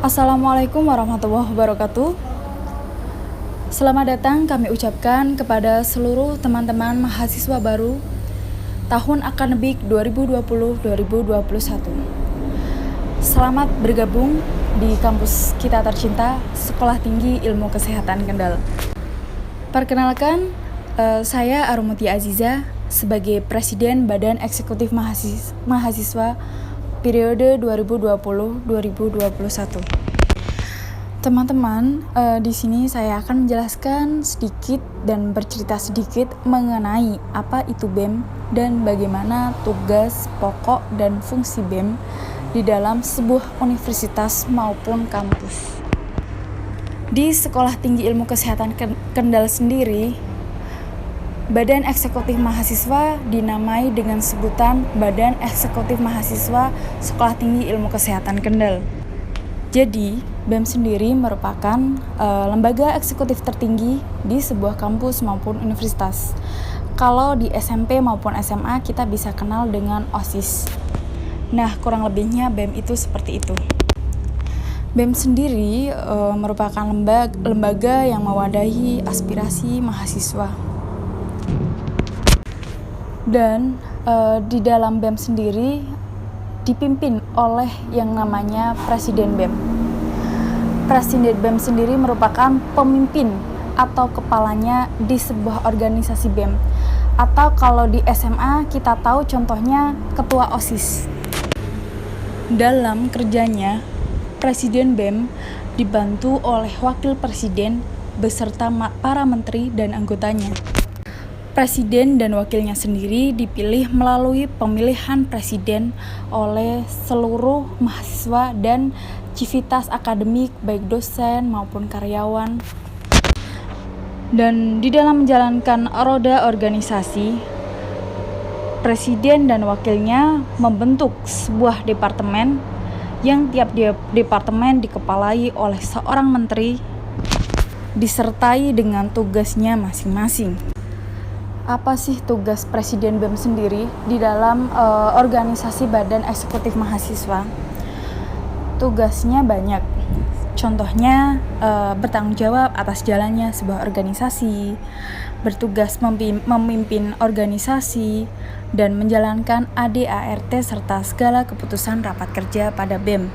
Assalamualaikum warahmatullahi wabarakatuh. Selamat datang kami ucapkan kepada seluruh teman-teman mahasiswa baru tahun akademik 2020-2021. Selamat bergabung di kampus kita tercinta, Sekolah Tinggi Ilmu Kesehatan Kendal. Perkenalkan, saya Arumutia Aziza sebagai Presiden Badan Eksekutif Mahasiswa periode 2020-2021. Teman-teman, di sini saya akan menjelaskan sedikit dan bercerita sedikit mengenai apa itu BEM dan bagaimana tugas pokok dan fungsi BEM di dalam sebuah universitas maupun kampus. Di Sekolah Tinggi Ilmu Kesehatan Kendal sendiri, Badan Eksekutif Mahasiswa dinamai dengan sebutan Badan Eksekutif Mahasiswa Sekolah Tinggi Ilmu Kesehatan Kendal. Jadi, BEM sendiri merupakan lembaga eksekutif tertinggi di sebuah kampus maupun universitas. Kalau di SMP maupun SMA kita bisa kenal dengan OSIS. Nah, kurang lebihnya BEM itu seperti itu. BEM sendiri merupakan lembaga yang mewadahi aspirasi mahasiswa. Dan di dalam BEM sendiri dipimpin oleh yang namanya Presiden BEM. Presiden BEM sendiri merupakan pemimpin atau kepalanya di sebuah organisasi BEM. Atau kalau di SMA kita tahu contohnya Ketua OSIS. Dalam kerjanya, Presiden BEM dibantu oleh Wakil Presiden beserta para menteri dan anggotanya. Presiden dan wakilnya sendiri dipilih melalui pemilihan presiden oleh seluruh mahasiswa dan civitas akademik baik dosen maupun karyawan. Dan di dalam menjalankan roda organisasi, presiden dan wakilnya membentuk sebuah departemen yang tiap departemen dikepalai oleh seorang menteri disertai dengan tugasnya masing-masing. Apa sih tugas Presiden BEM sendiri di dalam organisasi Badan Eksekutif Mahasiswa? Tugasnya banyak. Contohnya bertanggung jawab atas jalannya sebuah organisasi, bertugas memimpin organisasi, dan menjalankan ADART serta segala keputusan rapat kerja pada BEM.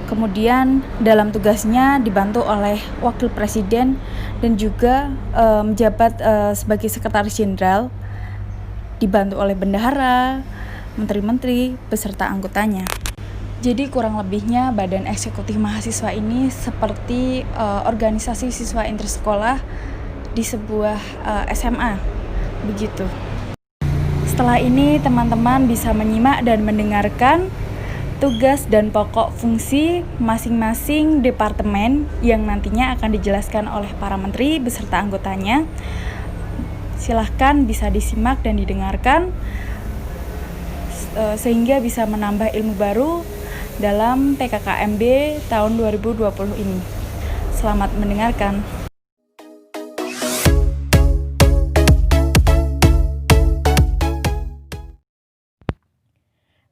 Kemudian dalam tugasnya dibantu oleh Wakil Presiden dan juga menjabat sebagai Sekretaris Jenderal, dibantu oleh bendahara, menteri-menteri, beserta anggotanya. Jadi kurang lebihnya Badan Eksekutif Mahasiswa ini seperti organisasi siswa intersekolah di sebuah SMA, begitu. Setelah ini teman-teman bisa menyimak dan mendengarkan tugas dan pokok fungsi masing-masing departemen yang nantinya akan dijelaskan oleh para menteri beserta anggotanya. Silahkan bisa disimak dan didengarkan sehingga bisa menambah ilmu baru dalam PKKMB tahun 2020 ini. Selamat mendengarkan.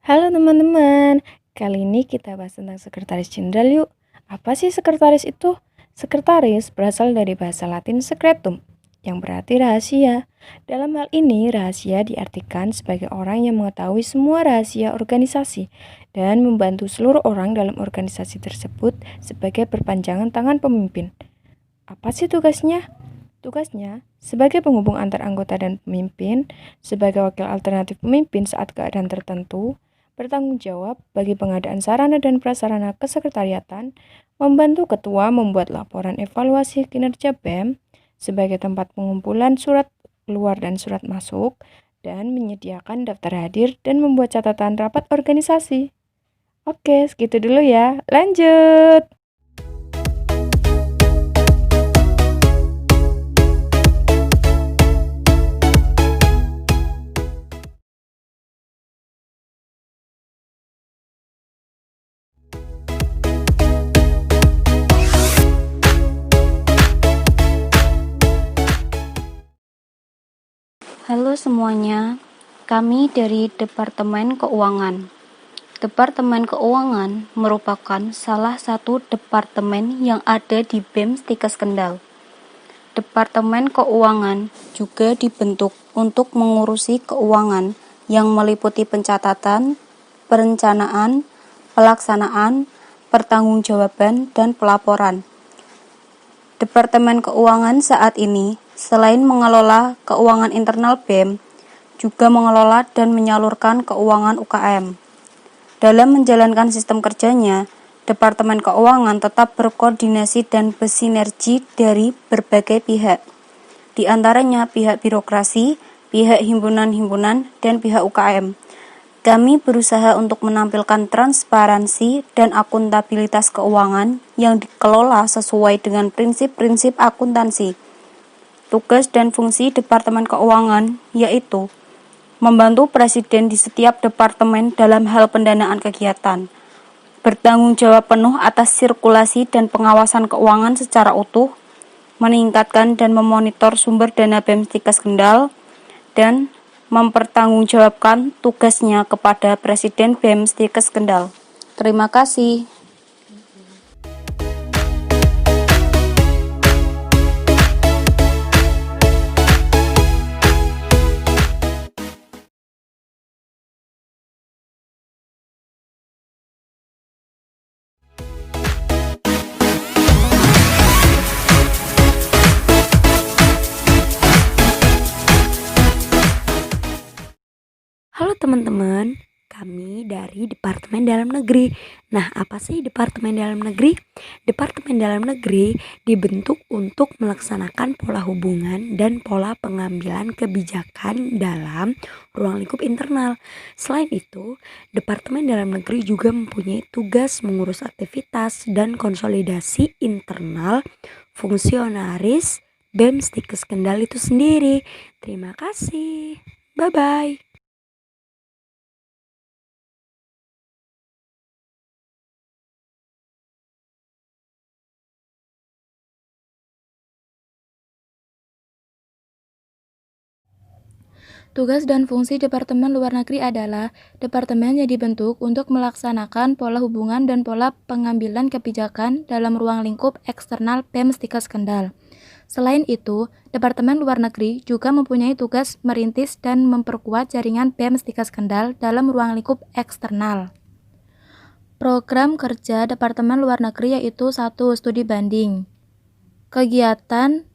Halo teman-teman, kali ini kita bahas tentang Sekretaris Jenderal yuk. Apa sih sekretaris itu? Sekretaris berasal dari bahasa Latin secretum, yang berarti rahasia. Dalam hal ini, rahasia diartikan sebagai orang yang mengetahui semua rahasia organisasi dan membantu seluruh orang dalam organisasi tersebut sebagai perpanjangan tangan pemimpin. Apa sih tugasnya? Tugasnya sebagai penghubung antar anggota dan pemimpin, sebagai wakil alternatif pemimpin saat keadaan tertentu, bertanggung jawab bagi pengadaan sarana dan prasarana kesekretariatan, membantu ketua membuat laporan evaluasi kinerja BEM sebagai tempat pengumpulan surat keluar dan surat masuk, dan menyediakan daftar hadir dan membuat catatan rapat organisasi. Oke, segitu dulu ya. Lanjut! Halo semuanya, kami dari Departemen Keuangan. Departemen Keuangan merupakan salah satu departemen yang ada di BEM Stikes Kendal. Departemen Keuangan juga dibentuk untuk mengurusi keuangan yang meliputi pencatatan, perencanaan, pelaksanaan, pertanggungjawaban, dan pelaporan. Departemen Keuangan saat ini, selain mengelola keuangan internal BEM, juga mengelola dan menyalurkan keuangan UKM. Dalam menjalankan sistem kerjanya, Departemen Keuangan tetap berkoordinasi dan bersinergi dari berbagai pihak, di antaranya pihak birokrasi, pihak himpunan-himpunan, dan pihak UKM. Kami berusaha untuk menampilkan transparansi dan akuntabilitas keuangan yang dikelola sesuai dengan prinsip-prinsip akuntansi. Tugas dan fungsi Departemen Keuangan yaitu membantu Presiden di setiap departemen dalam hal pendanaan kegiatan, bertanggung jawab penuh atas sirkulasi dan pengawasan keuangan secara utuh, meningkatkan dan memonitor sumber dana BEM Stikes Kendal, dan mempertanggungjawabkan tugasnya kepada Presiden BEM Stikes Kendal. Terima kasih. Halo teman-teman, kami dari Departemen Dalam Negeri. Nah, apa sih Departemen Dalam Negeri? Departemen Dalam Negeri dibentuk untuk melaksanakan pola hubungan dan pola pengambilan kebijakan dalam ruang lingkup internal. Selain itu, Departemen Dalam Negeri juga mempunyai tugas mengurus aktivitas dan konsolidasi internal fungsionaris BEM Stikes Kendal itu sendiri. Terima kasih. Bye-bye. Tugas dan fungsi Departemen Luar Negeri adalah departemen yang dibentuk untuk melaksanakan pola hubungan dan pola pengambilan kebijakan dalam ruang lingkup eksternal BEM Stikes Kendal. Selain itu, Departemen Luar Negeri juga mempunyai tugas merintis dan memperkuat jaringan BEM Stikes Kendal dalam ruang lingkup eksternal. Program kerja Departemen Luar Negeri yaitu 1. Studi banding. Kegiatan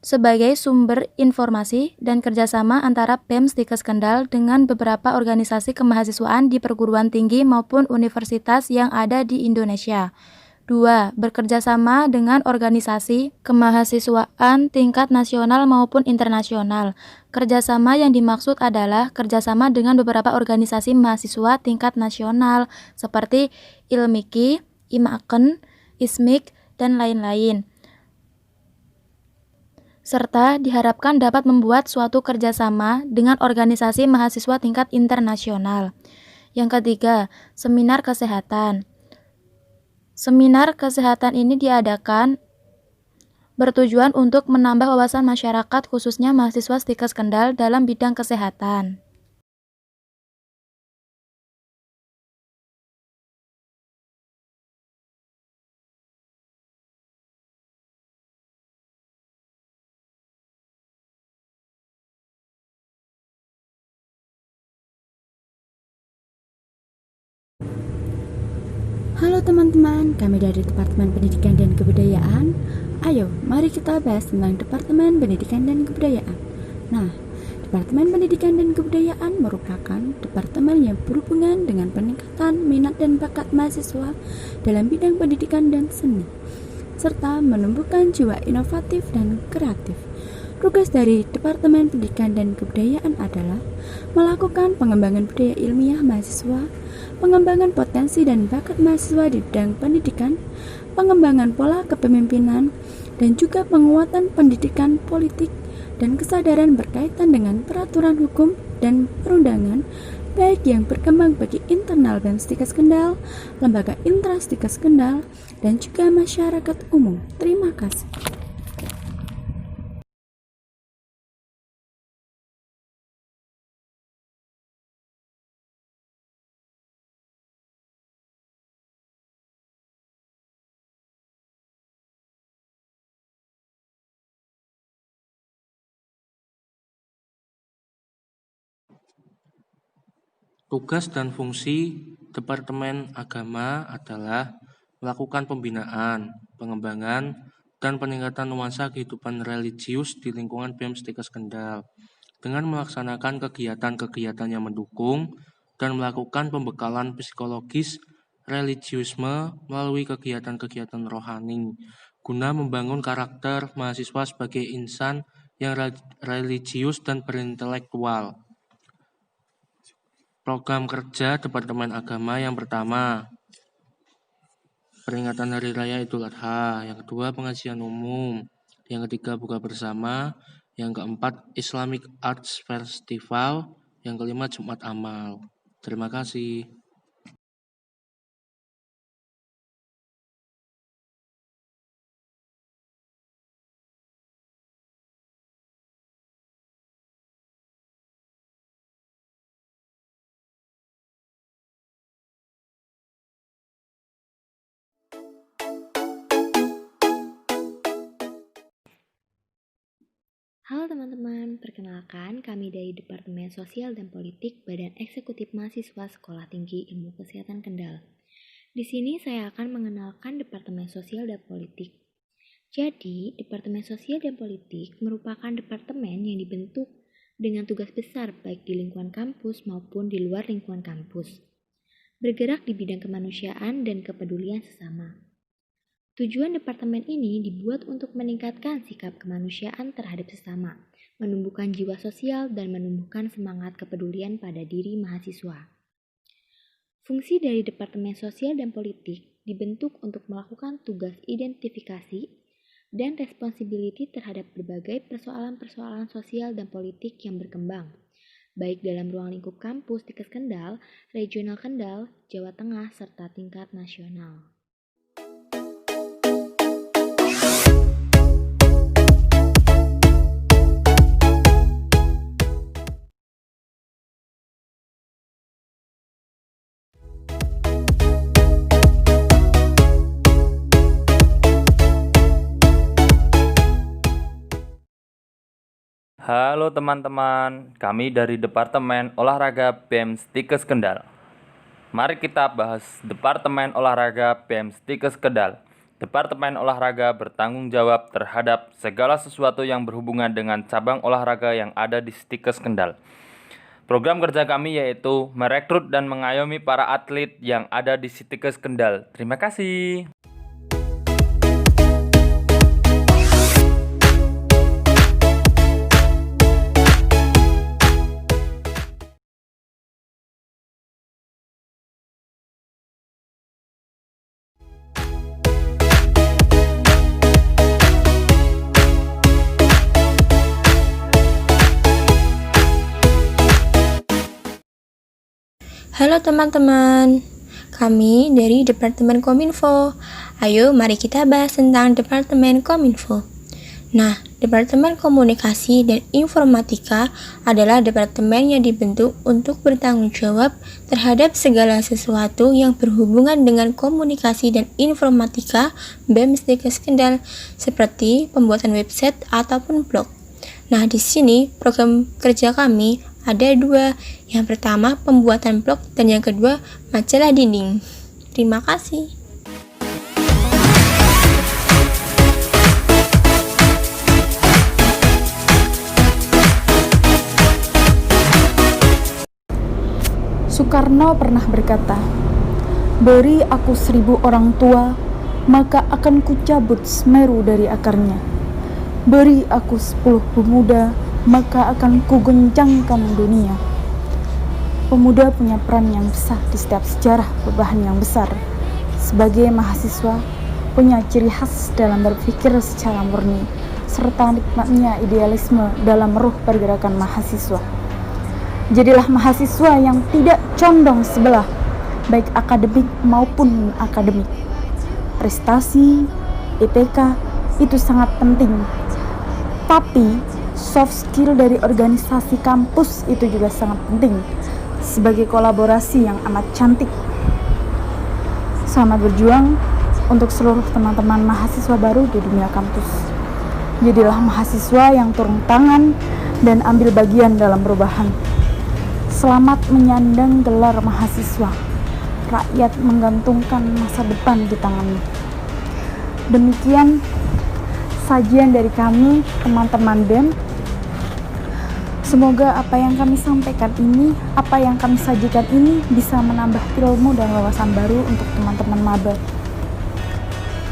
sebagai sumber informasi dan kerjasama antara BEM Stikes Kendal dengan beberapa organisasi kemahasiswaan di perguruan tinggi maupun universitas yang ada di Indonesia. 2. Bekerjasama dengan organisasi kemahasiswaan tingkat nasional maupun internasional. Kerjasama yang dimaksud adalah kerjasama dengan beberapa organisasi mahasiswa tingkat nasional seperti Ilmiki, Imaken, Ismik, dan lain-lain, serta diharapkan dapat membuat suatu kerjasama dengan organisasi mahasiswa tingkat internasional. Yang ketiga, seminar kesehatan. Seminar kesehatan ini diadakan bertujuan untuk menambah wawasan masyarakat khususnya mahasiswa Stikes Kendal dalam bidang kesehatan. Halo teman-teman, kami dari Departemen Pendidikan dan Kebudayaan. Ayo, mari kita bahas tentang Departemen Pendidikan dan Kebudayaan. Nah, Departemen Pendidikan dan Kebudayaan merupakan departemen yang berhubungan dengan peningkatan minat dan bakat mahasiswa dalam bidang pendidikan dan seni, serta menumbuhkan jiwa inovatif dan kreatif. Tugas dari Departemen Pendidikan dan Kebudayaan adalah melakukan pengembangan budaya ilmiah mahasiswa, pengembangan potensi dan bakat mahasiswa di bidang pendidikan, pengembangan pola kepemimpinan, dan juga penguatan pendidikan politik dan kesadaran berkaitan dengan peraturan hukum dan perundangan, baik yang berkembang bagi internal BEM Stikes Kendal, lembaga intra Stikes Kendal, dan juga masyarakat umum. Terima kasih. Tugas dan fungsi Departemen Agama adalah melakukan pembinaan, pengembangan, dan peningkatan nuansa kehidupan religius di lingkungan BEM Stikes Kendal dengan melaksanakan kegiatan-kegiatan yang mendukung dan melakukan pembekalan psikologis religiusme melalui kegiatan-kegiatan rohani guna membangun karakter mahasiswa sebagai insan yang religius dan berintelektual. Program kerja Departemen Agama yang pertama, peringatan Hari Raya Idul Adha. Yang kedua, pengajian umum. Yang ketiga, buka bersama. Yang keempat, Islamic Arts Festival. Yang kelima, Jumat Amal. Terima kasih. Halo teman-teman, perkenalkan kami dari Departemen Sosial dan Politik Badan Eksekutif Mahasiswa Sekolah Tinggi Ilmu Kesehatan Kendal. Di sini saya akan mengenalkan Departemen Sosial dan Politik. Jadi, Departemen Sosial dan Politik merupakan departemen yang dibentuk dengan tugas besar baik di lingkungan kampus maupun di luar lingkungan kampus. Bergerak di bidang kemanusiaan dan kepedulian sesama. Tujuan departemen ini dibuat untuk meningkatkan sikap kemanusiaan terhadap sesama, menumbuhkan jiwa sosial dan menumbuhkan semangat kepedulian pada diri mahasiswa. Fungsi dari Departemen Sosial dan Politik dibentuk untuk melakukan tugas identifikasi dan responsibility terhadap berbagai persoalan-persoalan sosial dan politik yang berkembang, baik dalam ruang lingkup kampus Stikes Kendal, regional Kendal, Jawa Tengah, serta tingkat nasional. Halo teman-teman, kami dari Departemen Olahraga BEM Stikes Kendal. Mari kita bahas Departemen Olahraga BEM Stikes Kendal. Departemen Olahraga bertanggung jawab terhadap segala sesuatu yang berhubungan dengan cabang olahraga yang ada di Stikes Kendal. Program kerja kami yaitu merekrut dan mengayomi para atlet yang ada di Stikes Kendal. Terima kasih. Halo teman-teman, kami dari Departemen Kominfo. Ayo mari kita bahas tentang Departemen Kominfo. Nah, Departemen Komunikasi dan Informatika adalah departemen yang dibentuk untuk bertanggung jawab terhadap segala sesuatu yang berhubungan dengan komunikasi dan informatika BEM Stikes Kendal, seperti pembuatan website ataupun blog. Nah, di sini program kerja kami ada dua. Yang pertama, pembuatan blog, dan yang kedua, majalah dinding. Terima kasih. Soekarno pernah berkata, "Beri aku 1000 orang tua, maka akan kucabut Semeru dari akarnya. Beri aku 10 pemuda, maka akan kugoncangkan dunia." Pemuda punya peran yang besar di setiap sejarah perubahan yang besar. Sebagai mahasiswa, punya ciri khas dalam berpikir secara murni, serta nikmatnya idealisme dalam ruh pergerakan mahasiswa. Jadilah mahasiswa yang tidak condong sebelah, baik akademik maupun akademik. Prestasi, IPK itu sangat penting, tapi soft skill dari organisasi kampus itu juga sangat penting sebagai kolaborasi yang amat cantik. Selamat berjuang untuk seluruh teman-teman mahasiswa baru di dunia kampus. Jadilah mahasiswa yang turun tangan dan ambil bagian dalam perubahan. Selamat menyandang gelar mahasiswa. Rakyat menggantungkan masa depan di tanganmu. Demikian sajian dari kami, teman-teman BEM. Semoga apa yang kami sampaikan ini, apa yang kami sajikan ini bisa menambah ilmu dan wawasan baru untuk teman-teman maba.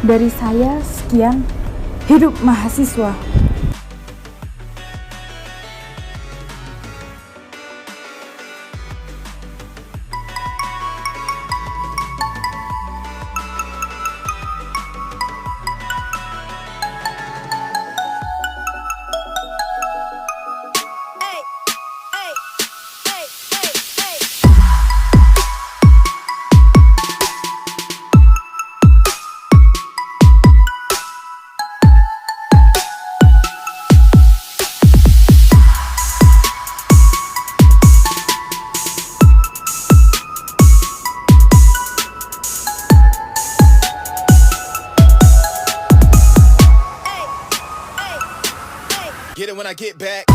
Dari saya, sekian. Hidup mahasiswa! Get it when I get back.